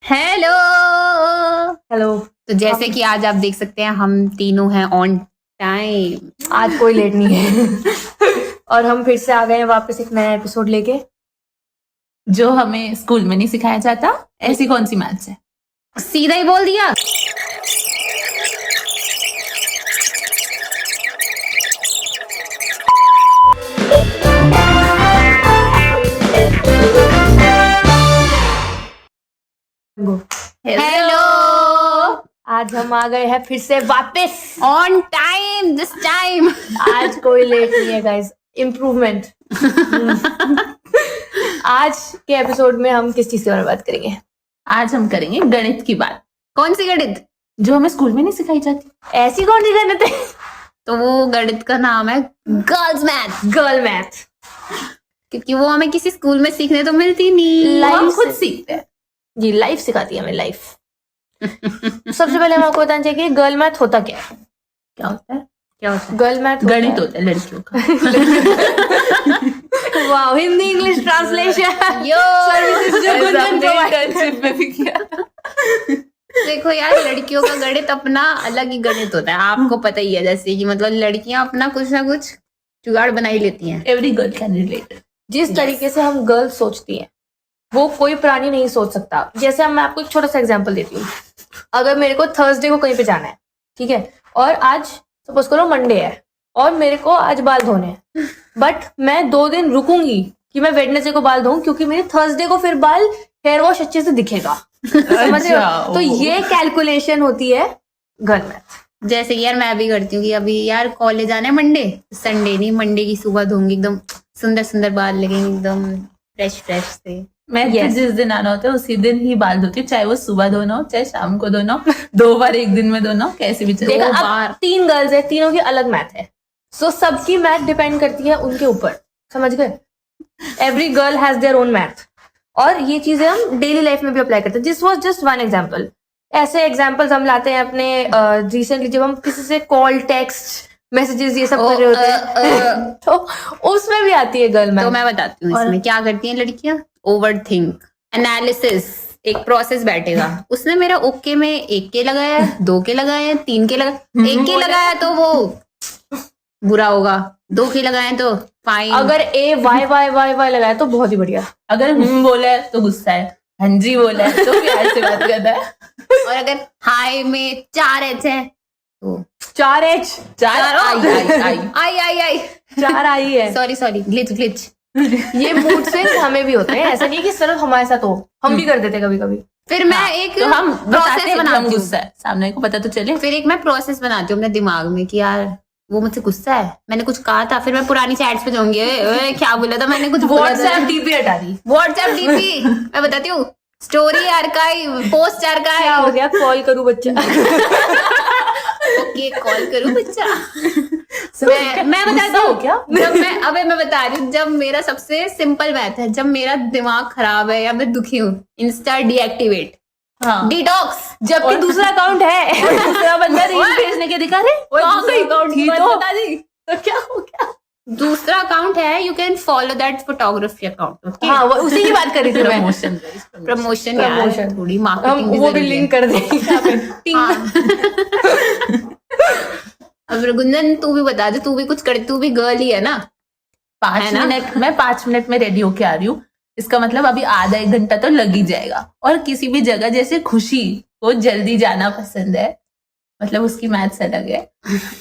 Hello. Hello. तो जैसे कि आज आप देख सकते हैं हम तीनों हैं ऑन टाइम। आज कोई लेट नहीं है और हम फिर से आ गए हैं वापस एक नया एपिसोड लेके। जो हमें स्कूल में नहीं सिखाया जाता, ऐसी कौन सी मैथ्स है? सीधा ही बोल दिया। हेलो। आज हम आ गए हैं फिर से वापस ऑन टाइम दिस टाइम। आज कोई लेट नहीं है गाइस। इम्प्रूवमेंट। आज के एपिसोड में हम किस चीज के बारे में बात करेंगे? आज हम करेंगे गणित की बात, कौन सी गणित? जो हमें स्कूल में नहीं सिखाई जाती। ऐसी कौन सी गणित है? तो वो गणित का नाम है गर्ल्स मैथ। Girl math. क्योंकि वो हमें किसी स्कूल में सीखने तो मिलती नहीं, लाइफ हम खुद से- सीखते हैं। जी, लाइफ सिखाती है हमें लाइफ। सबसे पहले हम आपको बताना चाहिए कि गर्ल मैथ होता क्या है। क्या होता है? क्या होता है? गर्ल मैथ गणित होता है लड़कियों का। वाह, हिंदी इंग्लिश ट्रांसलेशन। यो ऐसा हमने internship में भी किया। देखो यार, लड़कियों का गणित अपना अलग ही गणित होता है, आपको पता ही है। जैसे कि मतलब लड़कियां अपना कुछ ना कुछ जुगाड़ बना ही लेती हैं। Every girl can relate. जिस तरीके से हम गर्ल सोचती हैं वो कोई प्राणी नहीं सोच सकता। जैसे मैं आपको एक छोटा सा एग्जांपल देती हूँ। अगर मेरे को थर्सडे को कहीं पे जाना है, ठीक है, और आज सपोज करो मंडे है और मेरे को आज बाल धोने हैं, बट मैं 2 दिन रुकूंगी कि मैं वेडनेसडे को बाल धोऊं क्योंकि मेरे थर्सडे को फिर बाल हेयर वॉश अच्छे से दिखेगा। समझ रहे हो? तो ये कैलकुलेशन होती है गर्ल मैथ। जैसे कि यार मैं भी करती हूँ कि अभी यार कॉलेज आना है मंडे, संडे नहीं, मंडे की सुबह धोंगी, एकदम सुंदर सुंदर बाल लगेंगे, एकदम फ्रेश फ्रेश से। मैं तो जिस दिन आना होता है उसी दिन ही बाल धोती हूँ, चाहे वो सुबह धोना हो चाहे शाम को धोना हो, 2 बार एक दिन में धोना हो, कैसे भी चले। देखा, 2 अब बार। 3 गर्ल्स है, तीनों की अलग मैथ है। सो सबकी मैथ डिपेंड करती है उनके ऊपर। समझ गए? Every girl has their own math. और ये चीजें हम डेली लाइफ में भी अप्लाई करते हैं। This was just one example. ऐसे एग्जांपल्स हम लाते हैं अपने रिसेंटली जब हम किसी से कॉल, टेक्स्ट, मैसेजेस ये सब कर रहे होते हैं तो उसमें भी आती है गर्ल तो मैथ। मैं बताती हूँ इसमें क्या करती हैं लड़कियां। ओवर थिंक, एनालिसिस, एक प्रोसेस बैठेगा। उसने मेरा ओके में 1 के लगाया है, 2 के लगाया है, 3 के लगाया, 1 के लगाया तो वो बुरा होगा, 2 के लगाए तो फाइन। अगर ए वाई वाई वाई वाई लगाया तो बहुत ही बढ़िया। अगर बोला है तो गुस्सा है, हाँ जी बोला है तो प्यार से बात करता है, और अगर हाई में 4 एच है तो 4 एच 4 आई। आई 4 आई है। Sorry glitch. ये मूड स्विंग्स हमें भी होते हैं। ऐसा नहीं कि सिर्फ हमारे साथ हो, हम भी कर देते कभी कभी। फिर मैं एक तो हम बताते प्रोसेस हैं कि हम बनाती हूँ। गुस्सा है, सामने को पता तो चले। फिर एक मैं प्रोसेस बनाती हूँ अपने दिमाग में कि यार वो मुझसे गुस्सा है, मैंने कुछ कहा था। फिर मैं पुरानी चैट्स पे जाऊंगी, ओए, क्या बोला था मैंने, कुछ व्हाट्सएप डीपी हटा दी। व्हाट्सएप डीपी मैं बताती हूँ, स्टोरी आर्काइव, पोस्ट क्या आर्काइव। हो गया? कॉल करूं बच्चा? ओके, कॉल करूँ बच्चा। मैं बताती हूँ क्या? जब मैं बता रही हूँ, जब मेरा सबसे सिंपल मैथ है, जब मेरा दिमाग खराब है या मैं दुखी हूँ, इंस्टा डीएक्टिवेट, हाँ। डिटॉक्स। जबकि दूसरा अकाउंट है। दूसरा बंदा रील भेजने के दिखा रहे कहाँ गई अकाउंट थी तो बता दी। तो क्या हो गया? दूसरा अकाउंट है, you can follow that photography account. हाँ, वो उसी की बात कर रही थी मैं। प्रमोशन। Promotion Promotion। थोड़ी हम मार्केटिंग वो भी लिंक कर देंगे यहाँ पे। अब गुंजन तू भी बता दे, तू भी कुछ कर, तू भी गर्ल ही है ना? 5 है ना? मिनट, मैं 5 मिनट में रेडी होके आ रही हूँ, इसका मतलब अभी आधा 1 घंटा तो लग ही जाएगा। और किसी भी जगह जैसे खुशी को जल्दी जाना पसंद है, मतलब उसकी मैथ्स अलग है।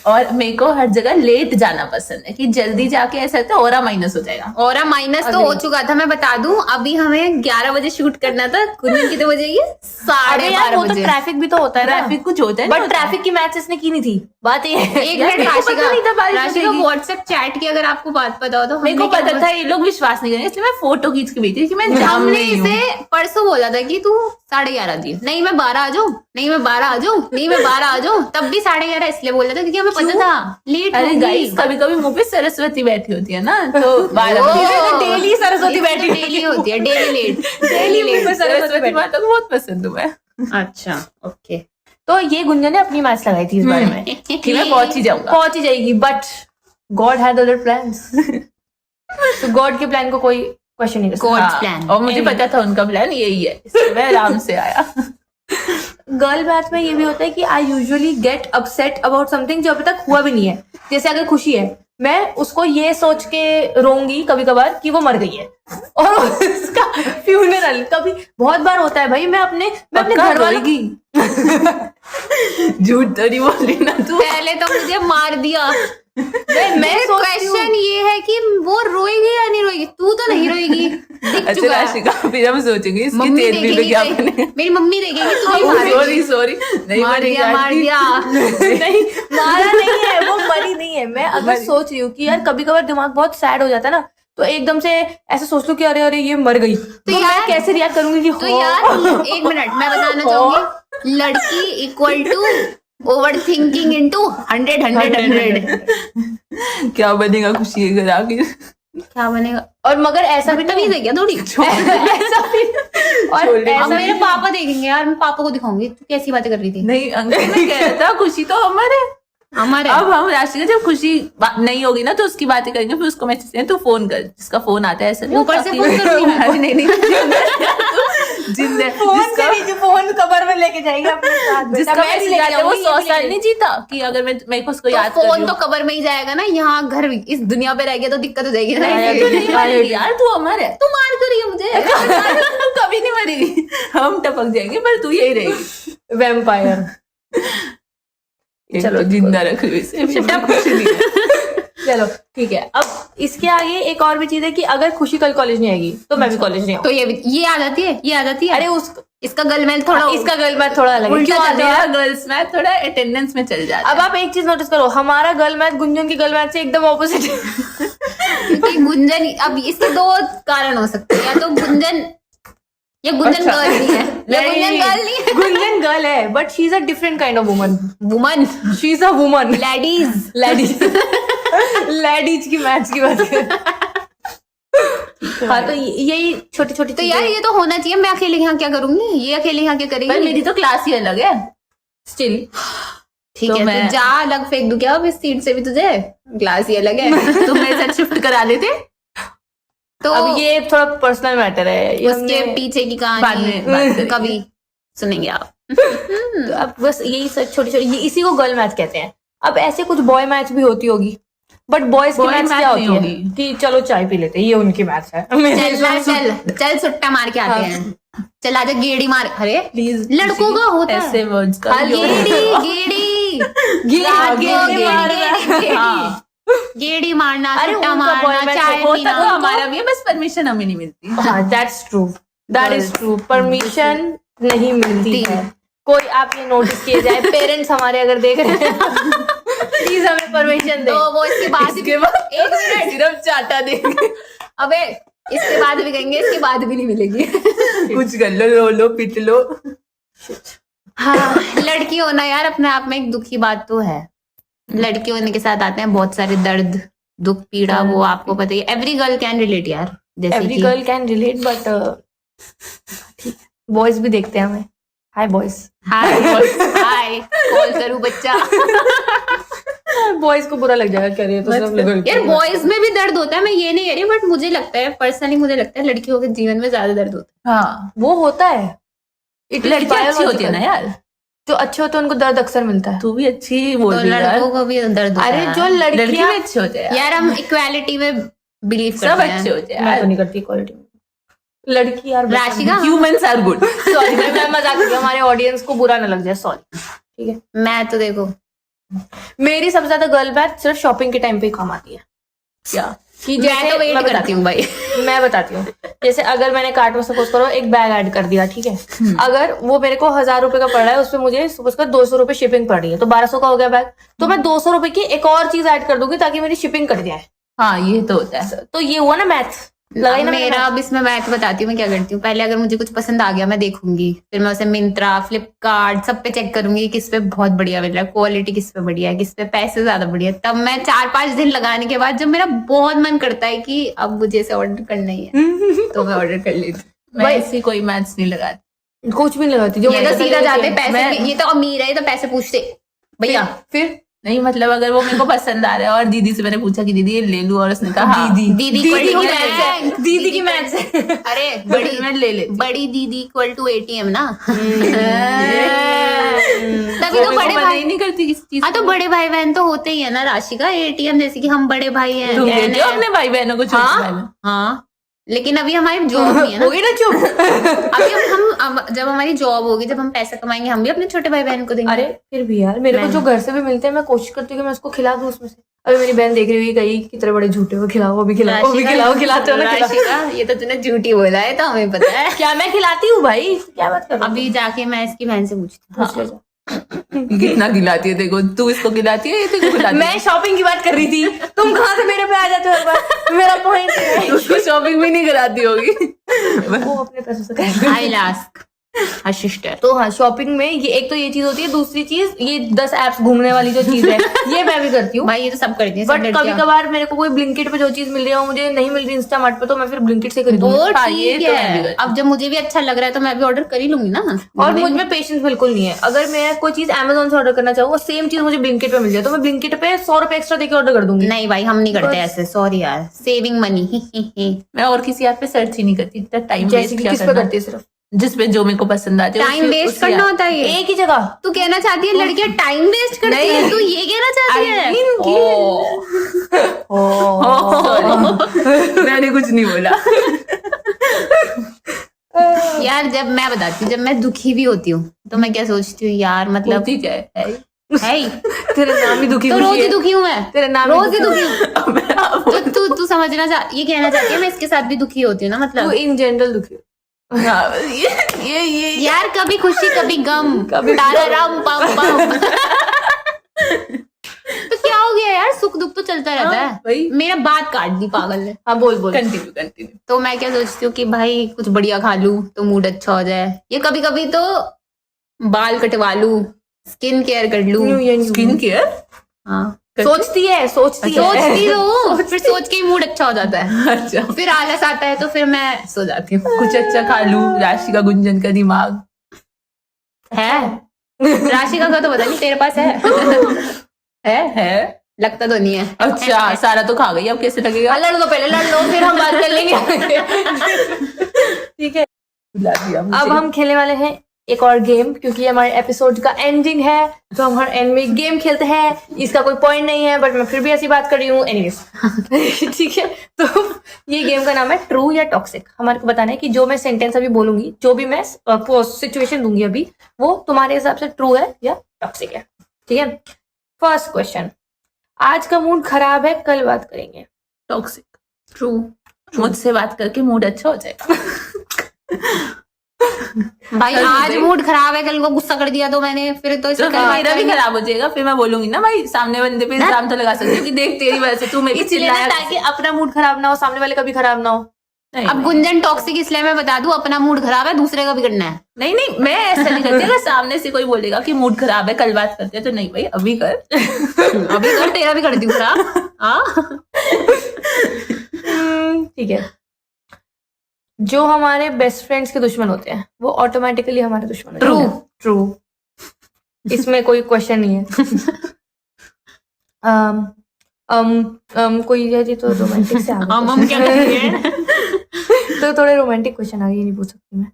और मेरे को हर जगह लेट जाना पसंद है कि जल्दी जाके ऐसा होता है ऑरा माइनस हो जाएगा। और माइनस तो हो चुका था, मैं बता दूं। अभी हमें 11 बजे शूट करना था, गुंजन कितने बजे? ये अरे यार, 12:30 वो तो बजे। ट्रैफिक भी तो होता है ना। ट्रैफिक कुछ होता है, बट ट्रैफिक की मैथ्स इसने की नहीं थी। बात ये है। एक यार, मिनट, मेरे को पता नहीं था बारिश राशि होगी। का व्हाट्सएप चैट की अगर आपको बात पता हो तो मेरे को हमने क्या पता था ये लोग विश्वास नहीं करेंगे, इसलिए मैं फोटो खींच के भेजी कि मैं जाम हमने नहीं हूँ। इसे परसों बोला था कि तू 11:30 दी, नहीं मैं 12 आ जाऊं, नहीं मैं 12 आ जाऊं, नहीं मैं 12 आ जाऊं, तब भी 11:30 इसलिए बोला था क्योंकि हमें पता था लेट अरे होगी। गाइस, कभी कभी मुंह पे सरस्वती बैठी होती है ना, तो 12 ओ, डेली सरस्वती बैठी डेली होती है, डेली लेट, डेली मुंह पे सरस्वती माता को बहुत पसंद हूँ मैं। अच्छा ओके। तो ये गुंजन ने अपनी मैथ्स लगाई थी इस बारे में कि मैं पहुंच ही जाऊंगा। पहुंच ही जाएगी, but God had other plans. तो गॉड के प्लान को कोई क्वेश्चन नहीं कर सकते। God's हाँ, plan. और मुझे पता था उनका प्लान यही है, इसलिए मैं आराम से आया। गर्ल मैथ में ये भी होता है कि I usually get upset about something जो अभी तक हुआ भी नहीं है। जैसे अगर खुशी है, मैं उसको ये सोच के रोऊंगी कभी कभार कि वो मर गई है, और उसका फ्यूनरल कभी बहुत बार होता है भाई। मैं अपने घर वालों की झूठ तो नहीं बोल रही ना तू। पहले तो मुझे मार दिया। मैं सोचती हूँ क्वेश्चन ये है कि वो रोएगी या नहीं रोएगी? तू तो नहीं रोएगी, दिख अच्छा चुका है। राशिका, फिर हम सोचेंगे इसकी मम्मी थेरेपी पे देखेगी क्या तो- बनेगा। मेरी मम्मी देखेगी, तू नहीं मारेगी। सॉरी नहीं मार दिया, मार मरेगी। दिया। नहीं, मारा नहीं है, वो मरी नहीं है। मैं अगर सोच रही हूँ कि यार कभी कभार दिमाग बहुत सैड हो जाता है ना, तो एकदम से ऐसे सोच लूं कि अरे अरे ये मर गई, तो मैं यार- कैसे रिएक्ट करूंगी कि तो यार एक मिनट मैं बताना चाहूंगी, लड़की equal to overthinking into 100 क्या बनेगा खुशी अगर आगे। क्या बनेगा? और मगर ऐसा भी तभी से क्या थोड़ी। ऐसा भी और छोड़ दे। अब ऐसा मेरे भी पापा देखेंगे यार, मैं पापा को दिखाऊंगी तू कैसी बातें कर रही थी। नहीं अंकल ने कह रहा था खुशी तो हमारे। हमारे अब हम राशिका जब खुशी नहीं होगी ना तो उसकी बातें करेंगे, फिर उसको मैसेज करेंगे तू फोन कर, जिसका फोन आता है ऐसा नहीं ऊपर से काफी- फोन करूंगी मैं। अरे नहीं जिंदा जिसका फोन कबर में लेके जाएगी अपने साथ, जिसका मैसेज आता है वो 100 साल नहीं जीता कि अगर मैं उसको याद कर रही फोन हूँ। तो कबर में ही जाएगा ना, यहाँ घर इस दुनिया पे रह गया तो दिक्कत हो जाएगी ना। नहीं, तू नहीं मरेगी यार, तू अमर है। तू मार क्यों रही है मुझे? तू कभी नहीं मरेगी, हम टपक जाएंगे पर तू यही रहेगी। वैम्पायर। चलो जिंदा रख रही हूँ इसे, कुछ नहीं है। चलो ठीक है। अब इसके आगे एक और भी चीज है कि अगर खुशी कल कॉलेज नहीं आएगी तो मैं भी कॉलेज नहीं तो ये आ जाती है, ये आ जाती है। अरे उस इसका गलमेल थोड़ा इसका गर्ल मैथ थोड़ा अलग है। उल्टा क्यों चल आता रहा है? गर्ल्स में थोड़ा अटेंडेंस में चल जाता अब आप एक चीज नोटिस करो, हमारा गर्ल मैथ गुंजन की गर्ल मैथ से एकदम ऑपोजिट है। क्योंकि गुंजन, अब इसके दो कारण हो सकते हैं, या तो गुंजन, या गुंजन अच्छा। गर्ल नहीं है, या गुंजन गर्ल नहीं है। गुंजन गर्ल है but she is a different kind of woman. Woman, she is a woman. Ladies, ladies ladies की मैथ्स की बात करें। हाँ तो यही छोटी छोटी तो यार ये तो होना चाहिए। मैं अकेले यहाँ क्या करूंगी? ये अकेले यहाँ क्या पर करेगी? मेरी तो क्लास ही अलग है स्टिल। ठीक तो है, मैं- तो जा अलग फेंक दूं क्या अब इस सीट से भी तुझे? क्लास ही अलग है। तुम मेरे साथ शिफ्ट करा लेते। तो अब ये थोड़ा पर्सनल मैटर है, ये उसके हमने- पीछे की बाद कहानी में बात करेंगे। कभी सुनेंगे आप। तो अब बस यही सब छोटी छोटी, इसी को गर्ल मैथ कहते हैं। अब ऐसे कुछ बॉय मैथ भी होती होगी, बट बॉयज की Boy मैथ्स math क्या नहीं होती है होगी। कि चलो चाय पी लेते हैं, ये उनकी मैथ्स है। चल सुट्टा मार के आते हैं। चल आजा गेड़ी मार। अरे प्लीज लड़कों का होता है। ऐसे वर्ड्स का हाँ, गेड़ी गेड़ी रात को गेड़ी मार रहा है। गेड़ी हाँ, गेड़ी मारना, अरे सुट्टा उनका boy मारना, match चाय होता पीना। तो हमारा भी है, बस परमिशन हमें नहीं मिलती। हाँ that's true, that is Girls. True. Permission नहीं मिलती है। कोई आप ये नोटिस किए जाए, पेरेंट्स हमारे अगर देख रहे हैं प्लीज हमें परमिशन दे। तो वो इसके बाद इसके बाद एक मिनट, सिर्फ चाटा देंगे। अबे इसके बाद भी कहेंगे, इसके बाद भी नहीं मिलेगी। कुछ कर लो, रो लो, पिट लो। हाँ, लड़की होना यार अपने आप में एक दुखी बात तो है। लड़की होने के साथ आते हैं बहुत सारे दर्द, दुख, पीड़ा, वो आपको पता ही है। एवरी गर्ल कैन रिलेट यार, जैसे एवरी कि girl can relate but boys भी देखते हैं हमें। हाय बॉयज। हाय हाय कॉल करूं बच्चा। बॉयज को बुरा लग जाएगा, कह रही है तो सब लोग। यार बॉयज में भी दर्द होता है, मैं ये नहीं कह रही, बट मुझे लगता है पर्सनली, मुझे लगता है लड़कियों के जीवन में ज्यादा दर्द होता हाँ, वो होता है। It is लड़कियां अच्छी होती है ना biological. यार। जो अच्छे होते हैं उनको दर्द अक्सर मिलता है। तू भी अच्छी है। बोल तो रही है यार। लड़कों को भी दर्द होता अरे है। जो लड़की लड़कियां भी अच्छे होते हैं यार हम इक्वालिटी में बिलीव सब करते अच्छे हैं। होते हैं मैं तो यार। नहीं करती क्वालिटी में। लड़की यार Rashika, humans are good. Sorry मैं मजाक कर रही हूँ, हमारे ऑडियंस को बुरा ना लग जाए, सॉरी। ठीक है, मैं तो देखो मेरी सबसे ज्यादा गर्ल बैग सिर्फ शॉपिंग के टाइम पे ही काम आती है। क्या? कि मैं तो वेट बताती करती हूँ भाई। मैं बताती हूँ, जैसे अगर मैंने कार्ट में सपोज करो एक बैग ऐड कर दिया, ठीक है, अगर वो मेरे को 1000 रुपए का पड़ रहा है, उसमें मुझे सपोज कर 200 रुपए शिपिंग पड़ रही है, तो 1200 का हो गया बैग। तो मैं 200 रुपए की एक और चीज ऐड कर दूंगी ताकि मेरी शिपिंग कट जाए। हाँ ये तो होता है। तो ये हुआ ना मैथ, लगाई ना मैंने मेरा math? अब इसमें मैं तो बताती हूँ मैं क्या करती हूँ। पहले अगर मुझे कुछ पसंद आ गया मैं देखूंगी, फिर मैं उसे मिंत्रा, फ्लिपकार्ट सब पे चेक करूंगी किस पे बहुत बढ़िया मिल रहा है, क्वालिटी किस पे बढ़िया है, किस पे पैसे ज्यादा बढ़िया है। तब मैं 4-5 दिन लगाने के बाद जब मेरा बहुत मन करता है कि अब मुझे इसे ऑर्डर करना ही है, तो मैं ऑर्डर कर लेती हूँ। मैं ऐसी कोई मैथ्स नहीं लगाती। कुछ भी नहीं लगाती। जो ये मैंने तो सीधा पता जाते है, पैसे, ये तो अमीर है, ये तो पैसे पूछते भैया। फिर नहीं मतलब अगर वो मेरे को पसंद आ रहा है और दीदी से मैंने पूछा कि दीदी ये ले लूं और उसने कहा हाँ। दीदी दीदी equal की to मैथ्स है, बैंक। दीदी की मैथ्स है। अरे बड़ी मैं ले लेती बड़ी दीदी इक्वल टू ATM ना। तभी तभी तो बड़े भाई नहीं करती किसी चीज हाँ तो बड़े भाई बहन तो होते ही है ना राशि का, ATM जैसे कि हम बड़े भाई हैं। तुम बहन देते हो हैं। अपने भाई बहनों को छोटे भाई बहन हाँ लेकिन अभी हमारी जॉब नहीं है ना। हो गई ना चुप। अभी हम जब हमारी जॉब होगी, जब हम पैसा कमाएंगे, हम भी अपने छोटे भाई बहन को देंगे। अरे फिर भी यार मेरे को मैं- जो घर से भी मिलते हैं मैं कोशिश करती हूँ कि मैं उसको खिला दूँ उसमें से। अभी मेरी बहन देख रही हुई कहीं कितने बड़े झूठे हो, खिलाओ वो भी खिलाओ वो भी खिलाओ, खिलाते हो ना खिलाओ। राशिका, ये तो तूने झूठी बोला है तो हमें पता है। क्या मैं खिलाती हूँ भाई, क्या बात कर रही अभी जाके मैं इसकी बहन से पूछती हूँ। पूछ ले जा। कितना खिलाती है देखो, तू इसको खिलाती है ये तेरे को खिलाती है। मैं शॉपिंग की बात कर रही थी, तुम कहाँ से मेरे पे आ जाते हो हर बार। मेरा पॉइंट है उसको शॉपिंग भी नहीं कराती होगी। वो अपने पैसों से करेगा। आई लास्क हर सिस्टर। तो हाँ शॉपिंग में ये एक तो ये चीज होती है, दूसरी चीज ये 10 एप्स घूमने वाली जो चीज है ये मैं भी करती हूँ। भाई ये तो सब करती हैं, सब बट कभी लड़कियां। कभार मेरे को कोई ब्लिंकिट पे जो चीज मिल रही है वो मुझे नहीं मिल रही इंस्टामार्ट पे, तो मैं फिर ब्लिंकिट से खरीदूंगी। वो हाँ, ये ठीक तो मैं भी है। करती अब जब मुझे भी अच्छा लग रहा है तो मैं भी ऑर्डर कर ही लूंगी ना। और मुझ में पेशेंस बिल्कुल नहीं है। अगर मैं कोई चीज Amazon से ऑर्डर करना चाहूँ, सेम चीज मुझे ब्लिंकिट पे मिल जाए तो मैं ब्लिंकिट पे 100 रुपए एक्स्ट्रा देके ऑर्डर कर दूंगी। नहीं भाई हम नहीं करते बस। ऐसे, सॉरी यार, सेविंग मनी। मैं और किसी ऐप पे सर्च ही नहीं करती, इतना टाइम जैसे वेस्ट कि क्या किस पे करना। करती है सिर्फ जिसपे जो मेरे को पसंद आती है टाइम वेस्ट करना होता है ये। एक ही जगह। तू कहना चाहती है लड़कियां टाइम वेस्ट करती नहीं। है, तू ये कहना चाहती है? मैंने कुछ नहीं बोला। यार जब मैं बताती हूँ, जब मैं दुखी भी होती हूँ तो मैं क्या सोचती हूँ यार, मतलब होती क्या है? है ही। तेरा नाम ही दुखी तो रोज ही दुखी हूँ मैं, तेरा नाम रोज ही दुखी हूँ। तो तू समझना ये कहना चाहती है मैं इसके साथ भी दुखी होती हूँ ना, तू मतलब इन जनरल दुखी हो। हाँ, ये यार कभी खुशी कभी गम, कभी ताराराम पम पम। तो क्या हो गया यार, सुख दुख तो चलता रहता है। वही मेरा बात काट दी पागल ने। हाँ बोल बोल। कंटिन्यू। तो मैं क्या सोचती हूँ कि भाई कुछ बढ़िया खा लूं तो मूड अच्छा हो जाए, ये कभी कभी तो बाल कटवा लूं, स्किन केयर कर लूं। स्किन केयर हाँ सोचती है सोचती तो फिर सोच के ही मूड अच्छा हो जाता है। अच्छा, फिर आलस आता है तो फिर मैं सो जाती हूँ। कुछ अच्छा खा लूं, राशि का गुंजन का दिमाग है राशि का तो पता नहीं, तेरे पास है है। लगता तो नहीं है। अच्छा, सारा तो खा गई, अब कैसे लगेगा? लड़ लो पहले, लड़ लो फिर हम बात कर लेंगे। ठीक है, बुला दिया मुझे। अब हम खेलने वाले हैं एक और गेम, क्योंकि ये हमारे एपिसोड का एंडिंग है तो हम हर एंड में गेम खेलते हैं। इसका कोई पॉइंट नहीं है बट मैं फिर भी ऐसी बात कर रही हूँ एनीवेज। ठीक है, तो ये गेम का नाम है ट्रू या टॉक्सिक। हमारे को बताना है कि जो मैं सेंटेंस अभी बोलूंगी, जो भी मैं सिचुएशन दूंगी अभी, वो तुम्हारे हिसाब से ट्रू है या टॉक्सिक है। ठीक है, फर्स्ट क्वेश्चन, आज का मूड खराब है, कल बात करेंगे। टॉक्सिक। ट्रू। मुझसे बात करके मूड अच्छा हो जाएगा। भाई आज मूड खराब है, कल को गुस्सा कर दिया तो मैंने, फिर तो तो इसका फिर मेरा भी खराब हो जाएगा, फिर मैं बोलूंगी ना भाई, सामने बंदे पे इल्जाम तो लगा सकती हूँ कि देख तेरी वजह से तू मेरे पे इसलिए ना, चिल्लाया। ताकि अपना मूड खराब ना हो, सामने वाले का भी खराब ना हो। नहीं, अब गुंजन टॉक्सिक इसलिए मैं बता दूं, अपना मूड खराब है दूसरे का भी करना है। नहीं मैं ऐसा नहीं करती। अगर सामने से कोई बोलेगा कि मूड खराब है कल बात करते हैं तो नहीं भाई अभी कर। अभी कर, तेरा भी कर दी खराब। हाँ ठीक है, जो हमारे बेस्ट फ्रेंड्स के दुश्मन होते हैं वो ऑटोमेटिकली हमारे दुश्मन होते हैं। ट्रू, इसमें कोई क्वेश्चन नहीं है। कोई ये तो रोमांटिक से आ गया। हम क्या करेंगे? तो थोड़े रोमांटिक क्वेश्चन आ गए, ये नहीं पूछ सकती मैं।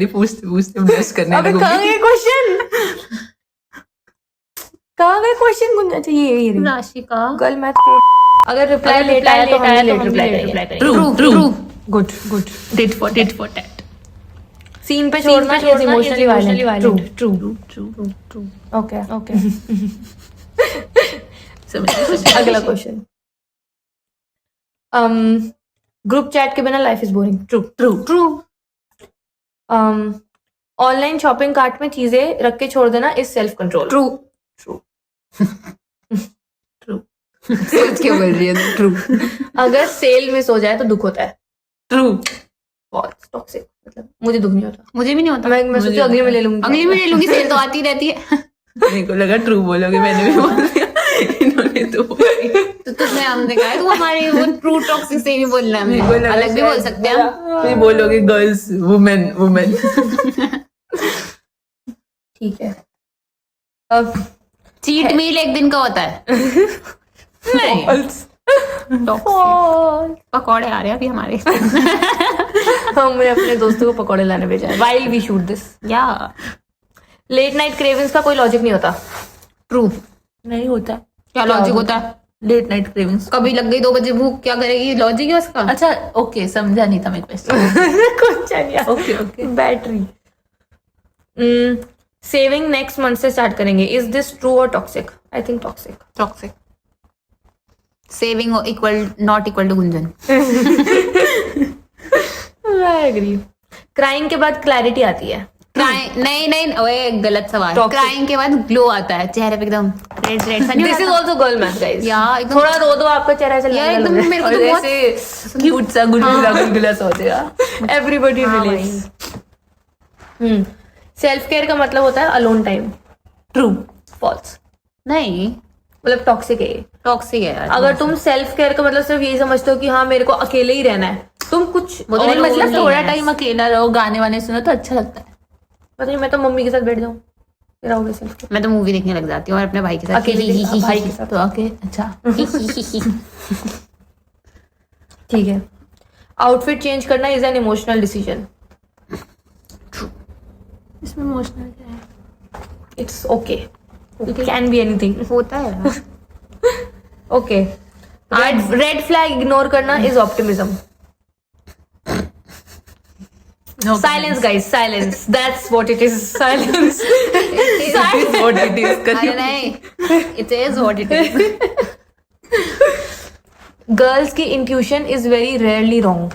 पूछते पूछते ब्रश करने अबे लगूंगी। कहाँ गए क्वेश्चन, कहाँ गए क्वेश्चन? गुंजा चाहिए ये राशि का गल मैं अगर रिप्लाई लेट आया तो हम लेट रिप्लाई करेंगे। True. Good good. Tit for tat. Seen पे छोड़ना is emotionally violent. True. Okay okay. समझ अगला क्वेश्चन, ग्रुप चैट के बिना life is boring. True. Online shopping cart में चीजें रख के छोड़ देना इज सेल्फ कंट्रोल। ट्रू। सोच के बोल रही है ट्रू। अगर सेल मिस हो जाए तो दुख होता है। ट्रू। बहुत टॉक्सिक, मतलब मुझे दुख नहीं होता। मुझे भी नहीं होता। मैं सोचती अगली में ले लूंगी। अगली में ले लूंगी, सेल तो आती रहती है। मेरे को लगा ट्रू बोलोगे, मैंने भी बोल दिया। इन्होंने तो तो तुझने हमने कहा है, तू हमारी वो ट्रू टॉक्सिक से भी बोलना है, हमें अलग भी बोल सकते हैं हम। फिर बोलोगे गर्ल्स वुमेन। ठीक है, अब चीट मील एक दिन का होता है। नहीं पकौड़े आ रहे हैं अभी हमारे। हमने अपने दोस्तों को पकौड़े लाने भेजा है while we shoot this। या लेट नाइट क्रेविंग्स का कोई लॉजिक नहीं होता। ट्रू। नहीं होता। क्या लॉजिक होता है? Late night cravings. कभी लग गई 2 बजे भूख, क्या करेगी? लॉजिक है उसका। अच्छा ओके, समझा नहीं था मैं क्वेश्चन। कुछ चाहिए। Okay okay. Battery. Saving next month से स्टार्ट करेंगे, इज दिस ट्रू और toxic? I think toxic. Toxic. Saving equal not equal to Gunjan. I agree. Crying के बाद क्लैरिटी आती है। नहीं ओए गलत सवाल। Toxic. क्राइंग के बाद ग्लो आता है चेहरे पे, एकदम रेड रेड सा नहीं दिस इज होता? Also girl math guys. यार एकदम थोड़ा रो दो, आपका चेहरा ऐसा यार लगने एकदम लगे। मेरे को और तो बहुत ऐसे क्यूट सा गुलगुला सा हो जाएगा। एवरीबॉडी हाँ रिलेट्स। सेल्फ केयर का मतलब होता है अलोन टाइम। ट्रू। फॉल्स। नहीं, मतलब टॉक्सिक है ये। टॉक्सिक है यार। अगर तुम सेल्फ केयर का मतलब सिर्फ यही समझते हो कि हाँ मेरे को अकेले ही रहना है, तुम कुछ वो तो और नहीं मतलब lonely थोड़ा है। टाइम अकेला रहो, गाने वाने सुनो तो अच्छा लगता है। पता नहीं, मैं तो मम्मी के साथ बैठ जाऊँ, फिर आओगे सेल्फ केयर मैं तो मूवी देखने लग जाती हूँ और अपने भाई के साथ अकेले भाई के साथ। तो ओके अच्छा। ठीक है। आउटफिट चेंज करना इज एन इमोशनल डिसीजन। इसमें इमोशनल क्या है? It's okay, it can be anything. होता है यार। ओके। रेड फ्लैग इग्नोर करना is optimism. No silence guys, silence, that's what it is. Silence. comments. What it is, अरे नहीं, it is what it is. Girls की intuition is very rarely wrong.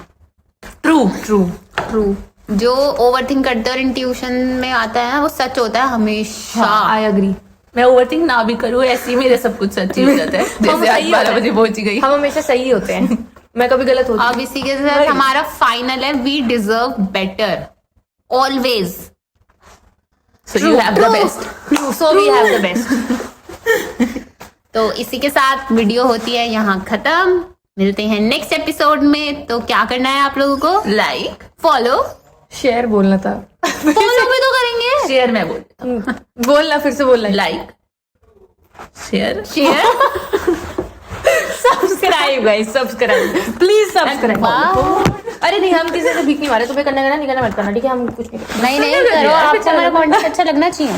True. True. जो overthink करते हैं और intuition में आता है ना, वो सच होता है हमेशा। I agree. मैं ओवरथिंक ना भी करूँ, ऐसे ही मेरे सब कुछ सच्ची हो जाता है। जैसे आज 12 बजे पहुंच गई। हम हमेशा सही होते हैं, मैं कभी गलत होती अब इसी के साथ हमारा फाइनल है, we deserve better always. So you have the best. हूँ। So we have the best. तो इसी के साथ वीडियो होती है यहाँ खत्म। मिलते हैं नेक्स्ट एपिसोड में। तो क्या करना है आप लोगों को? Like follow. शेयर बोलना था। फॉलो भी तो करेंगे। शेयर मैं बोल देता हूँ। बोलना, फिर से बोलना। Like share share. Subscribe guys, subscribe please subscribe. अरे नहीं, हम किसी से भीख नहीं मारे, तुम्हें करना नहीं करना मत करना, ठीक है? हम कुछ नहीं नहीं करो, आपको हमारा कंटेंट अच्छा लगना चाहिए।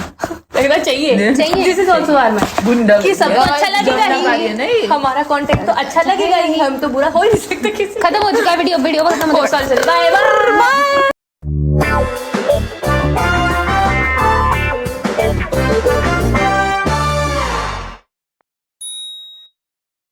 लगना चाहिए। This is also are man गुंडा कि सबको अच्छा लगेगा ही ही, नहीं। हमारा कंटेंट तो अच्छा लगेगा ही, हम तो बुरा हो ही नहीं सकते किसी। खत्म हो चुका है वीडियो खत्म हो ओ चुका है। Sorry, bye bye.